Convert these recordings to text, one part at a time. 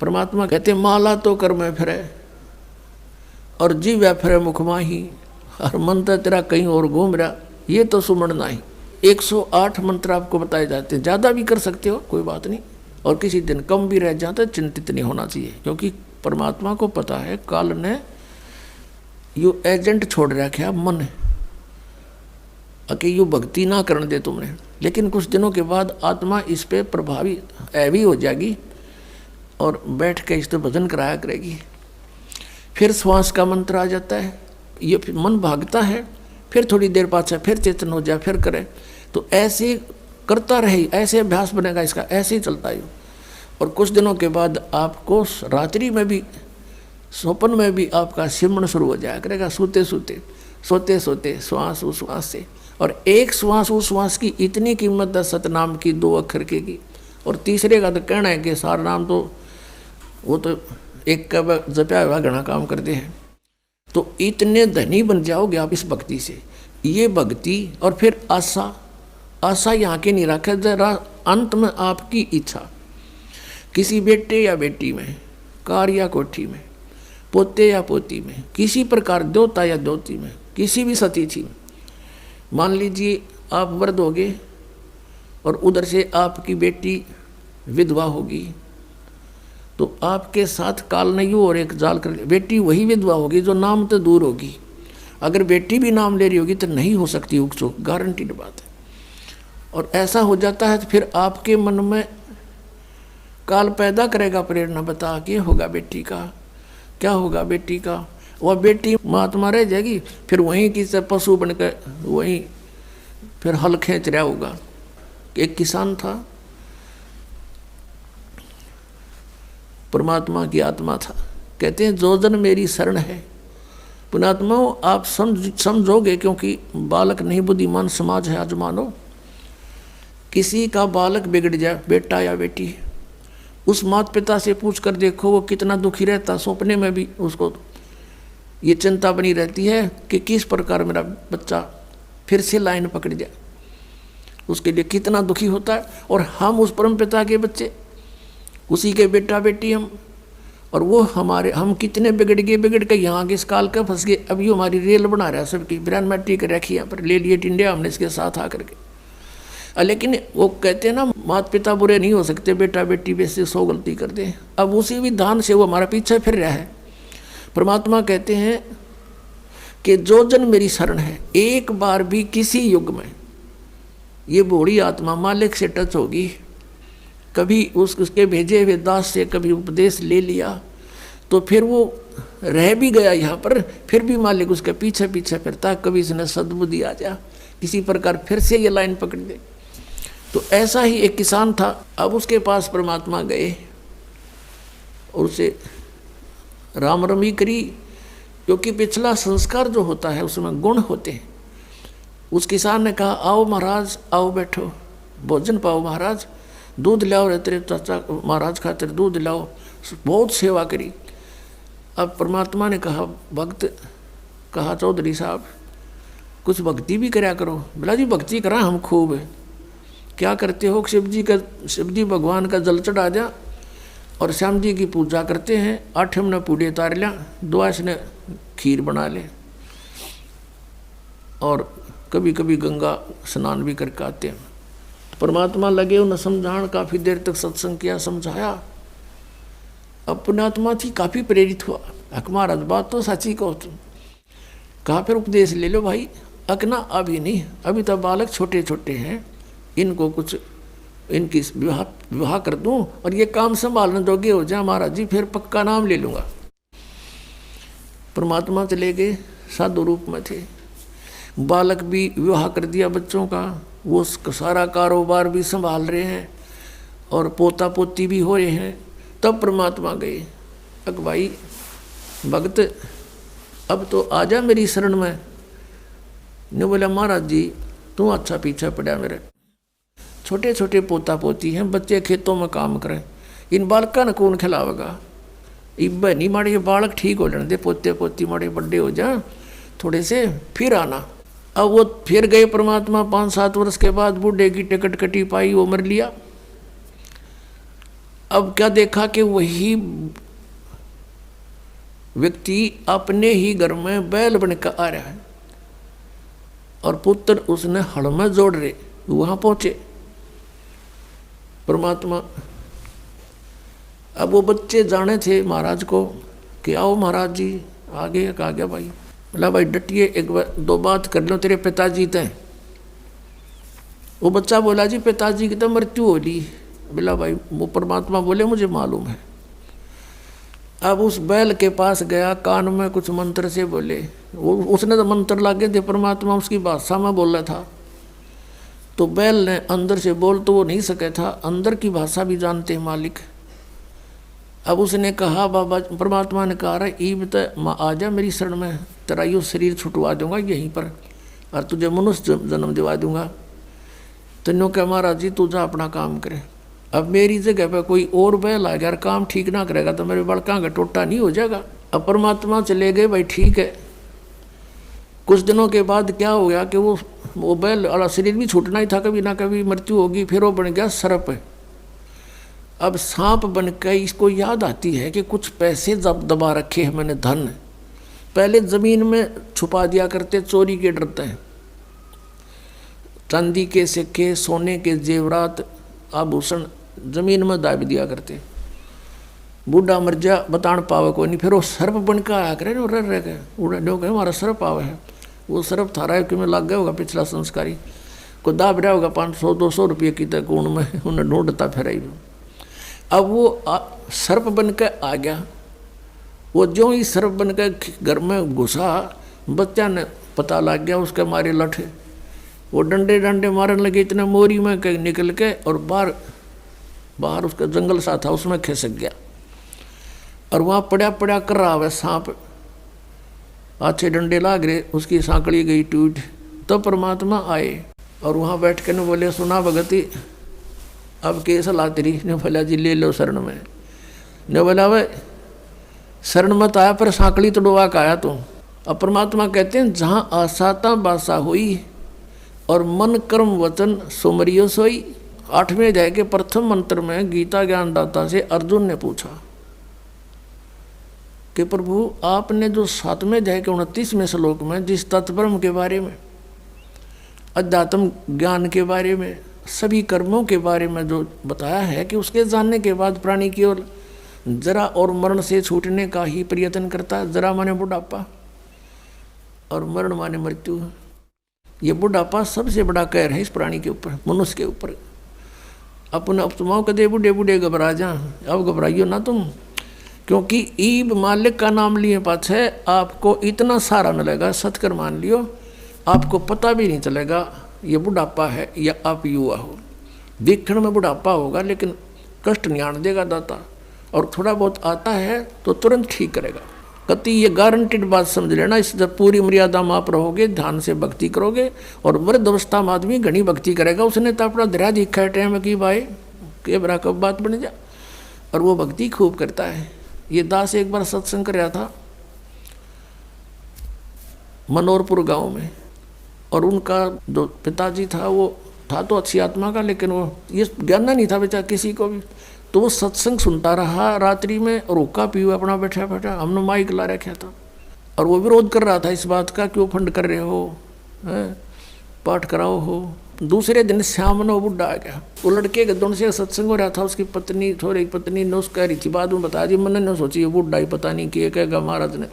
परमात्मा कहते माला तो कर में फिरे और जीव फिरे मुख माही, और मंत्र तेरा कहीं और घूम रहा, ये तो सुमन नहीं। 108 मंत्र आपको बताए जाते हैं, ज़्यादा भी कर सकते हो कोई बात नहीं, और किसी दिन कम भी रह जाता, चिंतित नहीं होना चाहिए, क्योंकि परमात्मा को पता है काल ने यू एजेंट छोड़ रखा मन कि यू भक्ति ना करने दे तुमने, लेकिन कुछ दिनों के बाद आत्मा इस पे प्रभावी ऐवी हो जाएगी और बैठ के इस तो भजन कराया करेगी। फिर श्वास का मंत्र आ जाता है, ये फिर मन भागता है, फिर थोड़ी देर पाछा फिर चेतन हो जाए, फिर करे, तो ऐसे करता रहे, ऐसे अभ्यास बनेगा इसका, ऐसे ही चलता है। और कुछ दिनों के बाद आपको रात्रि में भी, स्वप्न में भी आपका सिमरण शुरू हो जाया करेगा, सोते सोते सोते सोते श्वास उस श्वास से। और एक श्वास उस श्वास की इतनी कीमत है सतनाम की, 2 अक्षर की, और तीसरे का तो कहना है कि सार नाम तो वो तो एक का जपया हुआ घना काम करते हैं। तो इतने धनी बन जाओगे आप इस भक्ति से। ये भक्ति और फिर आशा, आशा यहाँ के नहीं रखे, जरा अंत में आपकी इच्छा, किसी बेटे या बेटी में, कार या कोठी में, पोते या पोती में, किसी प्रकार देवता या देवती में, किसी भी सतीथि में। मान लीजिए आप वृद्ध होगे और उधर से आपकी बेटी विधवा होगी, तो आपके साथ काल नहीं हो और एक जाल कर, बेटी वही विधवा होगी जो नाम तो दूर होगी। अगर बेटी भी नाम ले रही होगी तो नहीं हो सकती उकसुक, गारंटीड बात है। और ऐसा हो जाता है तो फिर आपके मन में काल पैदा करेगा प्रेरणा, बता के होगा बेटी का, क्या होगा बेटी का। वह बेटी महात्मा रह जाएगी, फिर वहीं की से पशु बनकर वहीं फिर हल खींच रहा होगा। एक किसान था, परमात्मा की आत्मा था, कहते हैं जो जन मेरी शरण है। पुणात्मा आप समझोगे, क्योंकि बालक नहीं बुद्धिमान समाज है आज मानो। किसी का बालक बिगड़ जाए, बेटा या बेटी, उस माता पिता से पूछ कर देखो वो कितना दुखी रहता। सपने में भी उसको ये चिंता बनी रहती है कि किस प्रकार मेरा बच्चा फिर से लाइन पकड़ जाए, उसके लिए कितना दुखी होता है। और हम उस परम पिता के बच्चे, उसी के बेटा बेटी हम, और वो हमारे, हम कितने बिगड़ के यहाँ के इस काल का फंस गए। अभी हमारी रेल बना रहा है सबकी, बिरान मैट्री के रखी यहाँ पर ले लिए टिंडिया हमने इसके साथ आकर के। लेकिन वो कहते हैं ना माता पिता बुरे नहीं हो सकते, बेटा बेटी वैसे 100 गलती करते हैं। अब उसी विधान से वो हमारा पीछे फिर रहा है। परमात्मा कहते हैं कि जो जन मेरी शरण है, एक बार भी किसी युग में ये बूढ़ी आत्मा मालिक से टच होगी, कभी उसके भेजे हुए दास से कभी उपदेश ले लिया, तो फिर वो रह भी गया यहाँ पर, फिर भी मालिक उसके पीछे पीछे फिरता, कभी इसने सद्बुद्धि आ जा, किसी प्रकार फिर से ये लाइन पकड़ दे। तो ऐसा ही एक किसान था। अब उसके पास परमात्मा गए और उसे राम रमी करी, क्योंकि पिछला संस्कार जो होता है उसमें गुण होते हैं। उस किसान ने कहा आओ महाराज, आओ बैठो, भोजन पाओ महाराज, दूध लाओ रे तेरे चाचा महाराज खातिर दूध लाओ। बहुत सेवा करी। अब परमात्मा ने कहा, भक्त कहा चौधरी साहब कुछ भक्ति भी करया करो। बोला जी भक्ति करा हम खूब है। क्या करते हो? शिव जी भगवान का जल चढ़ा दिया और श्याम जी की पूजा करते हैं, 8 ने पूड़े उतार लिया, 2 ने खीर बना ले, और कभी कभी गंगा स्नान भी करके आते हैं। परमात्मा लगे उन्हें समझान, काफ़ी देर तक सत्संग किया, समझाया। अब पुण्यात्मा थी, काफ़ी प्रेरित हुआ, अक महाराज बात तो सच्ची कहो तुम। कहा फिर उपदेश ले लो भाई। अकना अभी नहीं, अभी तो बालक छोटे छोटे हैं, इनको कुछ इनकी विवाह कर दूं और ये काम संभालने जोगे हो जाए महाराज जी, फिर पक्का नाम ले लूँगा। परमात्मा चले गए, साधु रूप में थे। बालक भी विवाह कर दिया बच्चों का, वो सारा कारोबार भी संभाल रहे हैं और पोता पोती भी हो रहे हैं। तब परमात्मा गए, अक भाई भक्त अब तो आजा मेरी शरण में। ने बोला महाराज जी तू अच्छा पीछे पड़ा, मेरे छोटे छोटे पोता पोती हैं, बच्चे खेतों में काम करें, इन बालका ने कौन खिलावेगा? इब नहीं माड़े ये बालक ठीक हो जाने दे, पोते पोती माड़े बड़े हो जा थोड़े से, फिर आना। अब वो फिर गए परमात्मा। 5-7 वर्ष के बाद बूढ़े की टिकट कटी पाई, वो मर लिया। अब क्या देखा कि वही व्यक्ति अपने ही घर में बैल बनकर आ रहा है और पुत्र उसने हड़ में जोड़ रहे। वहां पहुंचे परमात्मा। अब वो बच्चे जाने थे महाराज को कि आओ महाराज जी आगे। आ गया भाई। बोला भाई डटिए, एक दो बात कर लो, तेरे पिताजी थे। वो बच्चा बोला जी पिताजी की तो मृत्यु हो ली। बोला भाई वो परमात्मा बोले मुझे मालूम है। अब उस बैल के पास गया, कान में कुछ मंत्र से बोले। वो उसने तो मंत्र लागे थे, परमात्मा उसकी भाषा में बोल रहा था। तो बैल ने अंदर से बोल तो वो नहीं सके था, अंदर की भाषा भी जानते हैं मालिक। अब उसने कहा बाबा, परमात्मा ने कहा रहा ईब तो आ जा मेरी शरण में, तेरा यो शरीर छुटवा दूंगा यहीं पर और तुझे मनुष्य जन्म दिवा दूंगा। तो नो कह महाराज जी तू जा अपना काम करे। अब मेरी जगह पे कोई और बैल आ गया और काम ठीक ना करेगा तो मेरे बड़का का टोटा नहीं हो जाएगा। अब परमात्मा चले गए, भाई ठीक है। कुछ दिनों के बाद क्या हो गया कि वो बैल वाला शरीर भी छूटना ही था, कभी ना कभी मृत्यु होगी। फिर वो बन गया सर्प। अब सांप बन के इसको याद आती है कि कुछ पैसे दबा रखे हैं मैंने, धन पहले जमीन में छुपा दिया करते, चोरी के डरते हैं। चांदी के सिक्के, सोने के जेवरात, आभूषण जमीन में दाब दिया करते। बूढ़ा मर जा बतान पावे कोई नहीं। फिर वो सर्प बन के आया करे ना, रह गए उड़ा कहे हमारा सर्प आवे है। वो सर्प थारा है कि में लग गया होगा पिछला संस्कारी को, दाब रहा होगा 500-200 रुपये की तक कूण में, उन्हें ढूंढता फिर। अब वो सर्प बन के आ गया। वो जो ही सर्प बन के घर में घुसा, बच्चा ने पता लग गया उसके मारे लठे। वो डंडे डंडे मारने लगे, इतने मोरी में निकल के और बाहर उसका जंगल सा था उसमें खिसक गया। और वहाँ पड़ा पड़ा कर रहा है सांप, अच्छे डंडे लाग रहे, उसकी सांकड़ी गई टूट। तो परमात्मा आए और वहाँ बैठ के ने बोले सुना भगती अब के सलाह तेरी। ने बोला जी ले लो शरण में। ने बोला भाई शरण मत आया पर सांकड़ी तो डुबा के आया तू। अब परमात्मा कहते हैं जहाँ आसाता बासा हुई और मन कर्म वचन सुमरियो सोई। 8वें अध्याय के प्रथम मंत्र में गीता ज्ञानदाता से अर्जुन ने पूछा कि प्रभु आपने जो 7वें अध्याय के 29वें श्लोक में जिस तत्ब्रह्म के बारे में, अध्यात्म ज्ञान के बारे में, सभी कर्मों के बारे में जो बताया है कि उसके जानने के बाद प्राणी की ओर जरा और मरण से छूटने का ही प्रयत्न करता है। जरा माने बुढ़ापा और मरण माने मृत्यु। ये बुढ़ापा सबसे बड़ा कहर है इस प्राणी के ऊपर, मनुष्य के ऊपर। अपने अपतमाओं कदे बूढ़े बूढ़े घबरा जा, अब घबराइयो ना तुम, क्योंकि ईब मालिक का नाम लिए पाछे आपको इतना सारा मिलेगा, सत्कर मान लियो, आपको पता भी नहीं चलेगा ये बुढ़ापा है या आप युवा हो। देखने में बुढ़ापा होगा लेकिन कष्ट नहीं आने देगा दाता, और थोड़ा बहुत आता है तो तुरंत ठीक करेगा। कति ये गारंटेड बात समझ लेना। इस जब पूरी मर्यादा में आप रहोगे, ध्यान से भक्ति करोगे, और वृद्ध अवस्था में आदमी घनी भक्ति करेगा। उसने तो अपना धैर्य दिखा टाइम की भाई के बरा कब बात बन जा, और वो भक्ति खूब करता है। ये दास एक बार सत्संग कर रहा था मनोरपुर गांव में, और उनका जो पिताजी था वो था तो अच्छी आत्मा का, लेकिन वो ये ज्ञान नहीं था बेचारा किसी को भी। तो वो सत्संग सुनता रहा रात्रि में, और हुक्का पीवा अपना बैठा बैठा, हमने माइक ला रखा था, और वो विरोध कर रहा था इस बात का क्यों फंड कर रहे हो, पाठ कराओ हो। दूसरे दिन शाम ने वो बुढ़ा आ गया। वो लड़के के दोनों से सत्संग हो रहा था, उसकी पत्नी थोड़ी पत्नी ने उसको कह रही थी, बाद में बता दी, मैंने न सोची ये बुढ़ा ही पता नहीं किए कहेगा महाराज ने।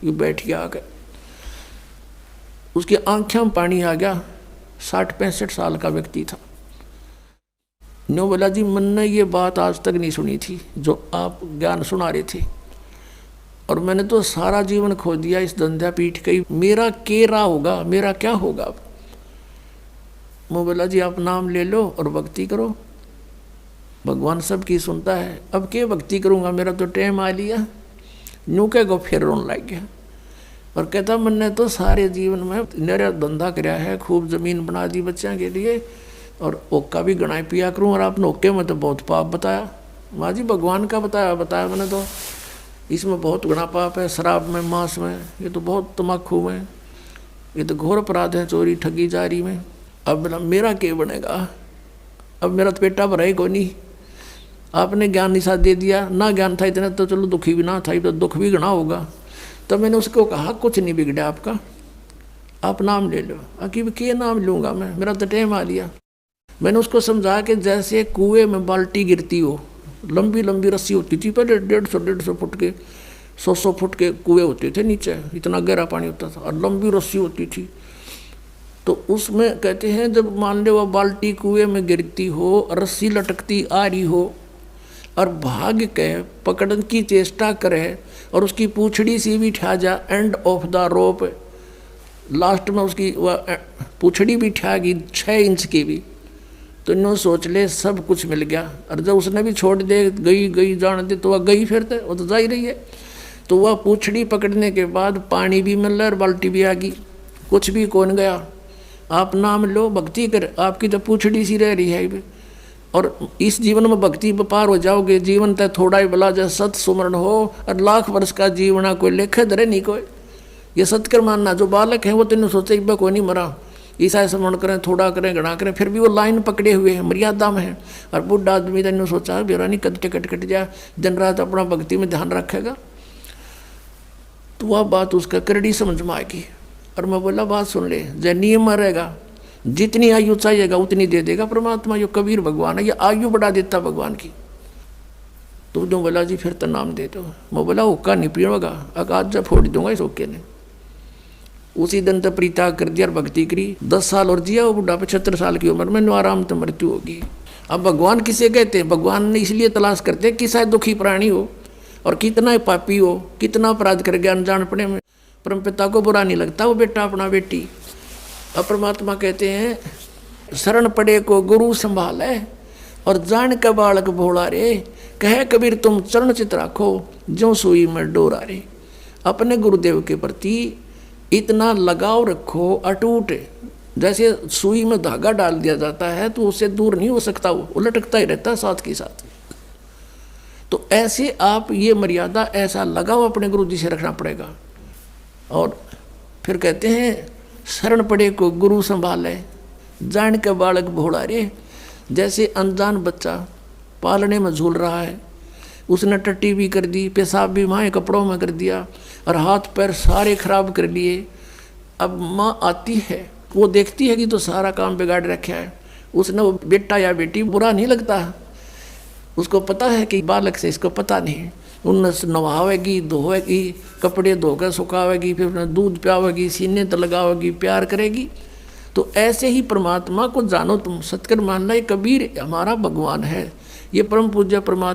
ये बैठ गया आकर, उसकी आंखें में पानी आ गया। 60-65 साल का व्यक्ति था। नो बोला जी मैंने ये बात आज तक नहीं सुनी थी जो आप ज्ञान सुना रहे थे, और मैंने तो सारा जीवन खो दिया इस धंधा पीठ के, मेरा केरा होगा, मेरा क्या होगा। मैं बोला जी आप नाम ले लो और भक्ति करो, भगवान सबकी सुनता है। अब क्या भक्ति करूँगा, मेरा तो टाइम आ लिया। न्यू कह गो फिर रोन लग गया, और कहता मैंने तो सारे जीवन में मेरा धंधा कराया है, खूब जमीन बना दी बच्चों के लिए, और ओक्का भी गणाई पिया करूँ, और आपने ओक्के में तो बहुत पाप बताया। माँ जी भगवान का बताया मैंने तो, इसमें बहुत गुना पाप है, शराब में, मांस में, ये तो बहुत तम्बाकू में, ये तो घोर अपराध है, चोरी ठगी जारी में। अब मेरा क्या बनेगा, अब मेरा तो पेटा भरा ही को नहीं। आपने ज्ञान निशा दे दिया, ना ज्ञान था इतना तो चलो दुखी भी ना था, तो दुख भी घना होगा। तो मैंने उसको कहा कुछ नहीं बिगड़ा आपका, आप नाम ले लो। कि के नाम लूँगा मैं, मेरा तो टाइम आ लिया। मैंने उसको समझा कि जैसे कुएं में बाल्टी गिरती हो, लंबी लंबी रस्सी होती थी पहले, 150 फुट के 100 फुट के कुएं होते थे नीचे, इतना गहरा पानी होता था और लंबी रस्सी होती थी। तो उसमें कहते हैं जब मान लो वह बाल्टी कुएं में गिरती हो, रस्सी लटकती आ रही हो और भाग के पकड़ने की चेष्टा करे और उसकी पूछड़ी सी भी ठा जा, end of the rope, last में उसकी वह पूछड़ी भी ठा गई 6 इंच की भी, तो इन्होंने सोच ले सब कुछ मिल गया। और जब उसने भी छोड़ दे, गई गई जान दे, तो वह गई फिर थे, वो तो जा ही रही है। तो वह पूछड़ी पकड़ने के बाद पानी भी मिल रहा है और बाल्टी भी आ गई, कुछ भी कौन गया। आप नाम लो, भक्ति कर, आपकी तो पूछड़ी सी रह रही है। और इस जीवन में भक्ति पार हो जाओगे, जीवन तक थोड़ा ही भला जब सत सुमरण हो और लाख वर्ष का जीवना कोई लेखे धरे नहीं कोई। ये सत्कर मानना, जो बालक है वो तेने सोचे एक बार कोई नहीं मरा, ईसा स्मरण करें, थोड़ा करें, घना करें, फिर भी वो लाइन पकड़े हुए हैं, मर्यादा में है। और बुढ़ा आदमी तेने सोचा बेरा नहीं कद कट जाए, दिन रात अपना भक्ति में ध्यान रखेगा, तो वह बात उसका करड़ी समझ में आएगी। और मैं बोला बात सुन ले, जय नियम रहेगा, जितनी आयु चाहिएगा उतनी दे देगा परमात्मा। यो कबीर भगवान है, ये आयु बढ़ा देता भगवान की। तो जो बोला जी फिर तो नाम दे दो। मैं बोला ओका नहीं पीड़ोगा, आज जब फोड़ दूंगा इस ओके ने। उसी दिन तो परित्याग कर दिया और भक्ति करी, 10 साल और जिया। वो बुढ़ा 75 साल की उम्र में आराम तो मृत्यु होगी। अब भगवान किसे कहते हैं? भगवान ने इसलिए तलाश करते कि शायद दुखी प्राणी हो और कितना पापी हो, कितना अपराध कर गया अनजानपने में, परम पिता को बुरा नहीं लगता वो बेटा अपना बेटी। अब परमात्मा कहते हैं शरण पड़े को गुरु संभाले और जान का बालक भोला रे, कहे कबीर तुम चरण चित राखो जो सुई में डोरा रे। अपने गुरुदेव के प्रति इतना लगाव रखो अटूट, जैसे सुई में धागा डाल दिया जाता है तो उससे दूर नहीं हो सकता, वो लटकता ही रहता है साथ के साथ। तो ऐसे आप ये मर्यादा, ऐसा लगाव अपने गुरु जी से रखना पड़ेगा। और फिर कहते हैं शरण पड़े को गुरु संभाले जान के बालक भोला रे। जैसे अनजान बच्चा पालने में झूल रहा है, उसने टट्टी भी कर दी, पेशाब भी माँ कपड़ों में कर दिया और हाथ पैर सारे खराब कर लिए। अब माँ आती है, वो देखती है कि तो सारा काम बिगाड़ रखा है, उसने वो बेटा या बेटी बुरा नहीं लगता, उसको पता है कि बालक से इसको पता नहीं। उन्हें नवावेगी, धोएगी, कपड़े धोकर सुखावेगी, फिर उन्हें दूध पियावेगी, सीने तो लगावेगी, प्यार करेगी। तो ऐसे ही परमात्मा को जानो तुम, सत्कर मानना। ये कबीर हमारा भगवान है, ये परम पूज्य परमात्मा